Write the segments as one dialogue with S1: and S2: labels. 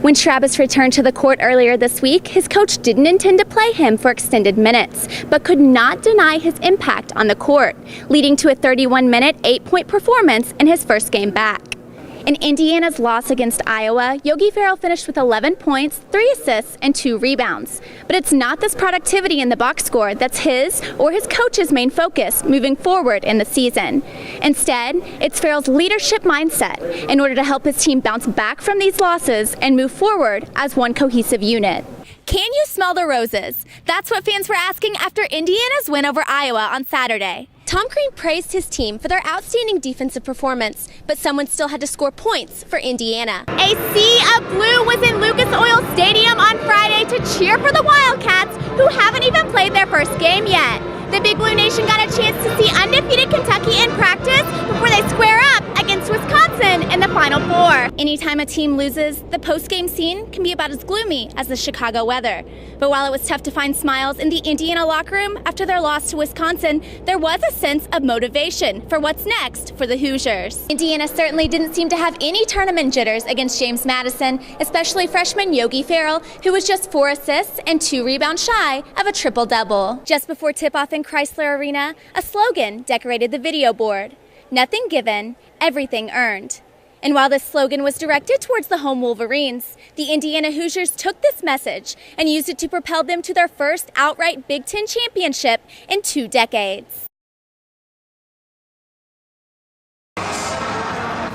S1: When Travis returned to the court earlier this week, his coach didn't intend to play him for extended minutes, but could not deny his impact on the court, leading to a 31-minute, 8-point performance in his first game back. In Indiana's loss against Iowa, Yogi Ferrell finished with 11 points, 3 assists, and 2 rebounds. But it's not this productivity in the box score that's his or his coach's main focus moving forward in the season. Instead, it's Ferrell's leadership mindset in order to help his team bounce back from these losses and move forward as one cohesive unit. Can you smell the roses? That's what fans were asking after Indiana's win over Iowa on Saturday. Tom Crean praised his team for their outstanding defensive performance, but someone still had to score points for Indiana. A sea of blue was in Lucas Oil Stadium on Friday to cheer for the Wildcats, who haven't even played their first game yet. The Big Blue Nation got a chance to see undefeated Kentucky in practice before they square up against Wisconsin in the Final Four. Anytime a team loses, the post-game scene can be about as gloomy as the Chicago weather. But while it was tough to find smiles in the Indiana locker room after their loss to Wisconsin, there was a sense of motivation for what's next for the Hoosiers. Indiana certainly didn't seem to have any tournament jitters against James Madison, especially freshman Yogi Ferrell, who was just 4 assists and 2 rebounds shy of a triple-double. Just before tip-off in Chrysler Arena, a slogan decorated the video board: "Nothing given, everything earned." And while this slogan was directed towards the home Wolverines, the Indiana Hoosiers took this message and used it to propel them to their first outright Big Ten championship in 2 decades.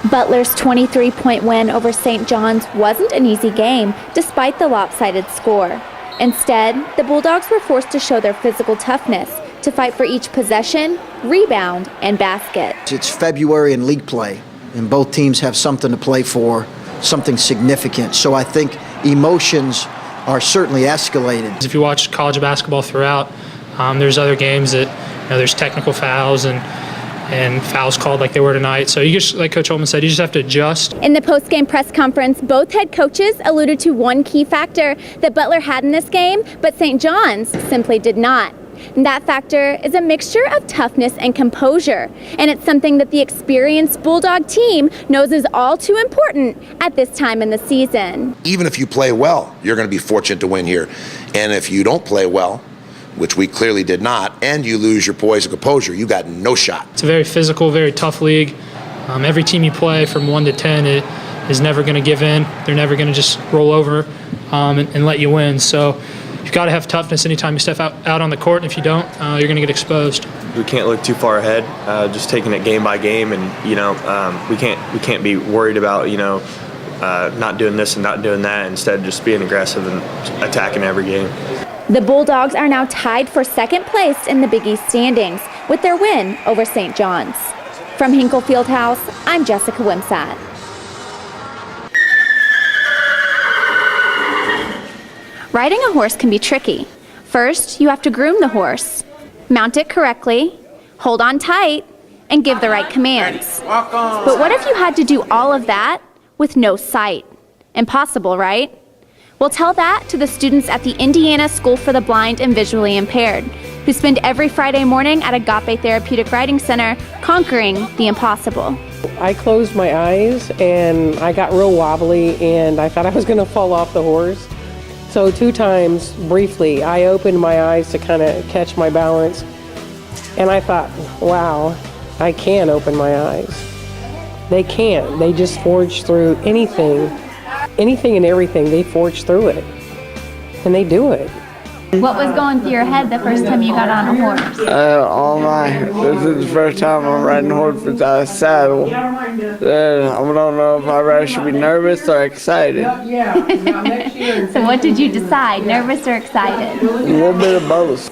S1: Butler's 23-point win over St. John's wasn't an easy game, despite the lopsided score. Instead, the Bulldogs were forced to show their physical toughness to fight for each possession, rebound, and basket.
S2: It's February in league play, and both teams have something to play for, something significant. So I think emotions are certainly escalated.
S3: If you watch college basketball throughout, there's other games that there's technical fouls and fouls called like they were tonight. So you just, like Coach Holman said, you just have to adjust.
S1: In the post-game press conference, both head coaches alluded to one key factor that Butler had in this game, but St. John's simply did not. And that factor is a mixture of toughness and composure, and it's something that the experienced Bulldog team knows is all too important at this time in the season.
S4: Even if you play well, you're going to be fortunate to win here. And if you don't play well, which we clearly did not, and you lose your poise and composure, you got no shot.
S3: It's a very physical, very tough league. Every team you play from 1 to 10 is never going to give in. They're never going to just roll over and let you win. So you've got to have toughness anytime you step out on the court, and if you don't, you're going to get exposed.
S5: We can't look too far ahead, just taking it game by game, and we can't be worried about not doing this and not doing that. Instead, just being aggressive and attacking every game.
S1: The Bulldogs are now tied for second place in the Big East standings with their win over St. John's. From Hinkle Fieldhouse, I'm Jessica Wimsatt. Riding a horse can be tricky. First, you have to groom the horse, mount it correctly, hold on tight, and give the right commands. But what if you had to do all of that with no sight? Impossible, right? Well, tell that to the students at the Indiana School for the Blind and Visually Impaired, who spend every Friday morning at Agape Therapeutic Riding Center conquering the impossible.
S6: I closed my eyes and I got real wobbly and I thought I was going to fall off the horse. So 2 times, briefly, I opened my eyes to kind of catch my balance, and I thought, wow, I can open my eyes. They can't. They just forge through anything and everything. They forge through it, and they do it.
S1: What was going through your head the first time you got on a horse?
S7: This is the first time I'm riding a horse without a saddle. I don't know if I should be nervous or excited.
S1: So what did you decide, nervous or excited?
S7: A little bit of both.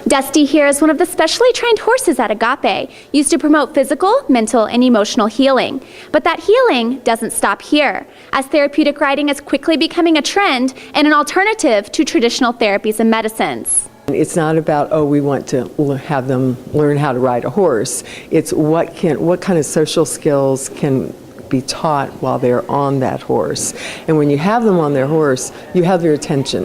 S1: Dusty here is one of the specially trained horses at Agape, used to promote physical, mental, and emotional healing. But that healing doesn't stop here, as therapeutic riding is quickly becoming a trend and an alternative to traditional therapies and medicines.
S8: It's not about, we want to have them learn how to ride a horse. It's what kind of social skills can be taught while they're on that horse. And when you have them on their horse, you have their attention.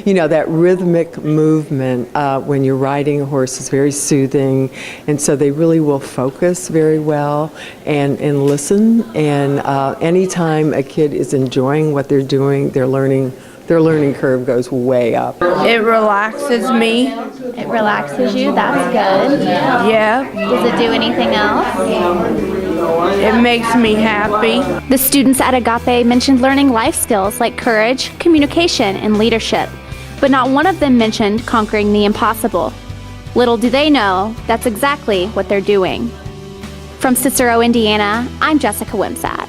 S8: You know, that rhythmic movement when you're riding a horse is very soothing, and so they really will focus very well and listen. And anytime a kid is enjoying what they're doing, their learning curve goes way up.
S9: It relaxes me.
S1: It relaxes you. That's good.
S9: Yeah.
S1: Does it do anything else?
S9: It makes me happy.
S1: The students at Agape mentioned learning life skills like courage, communication, and leadership, but not one of them mentioned conquering the impossible. Little do they know, that's exactly what they're doing. From Cicero, Indiana, I'm Jessica Wimsatt.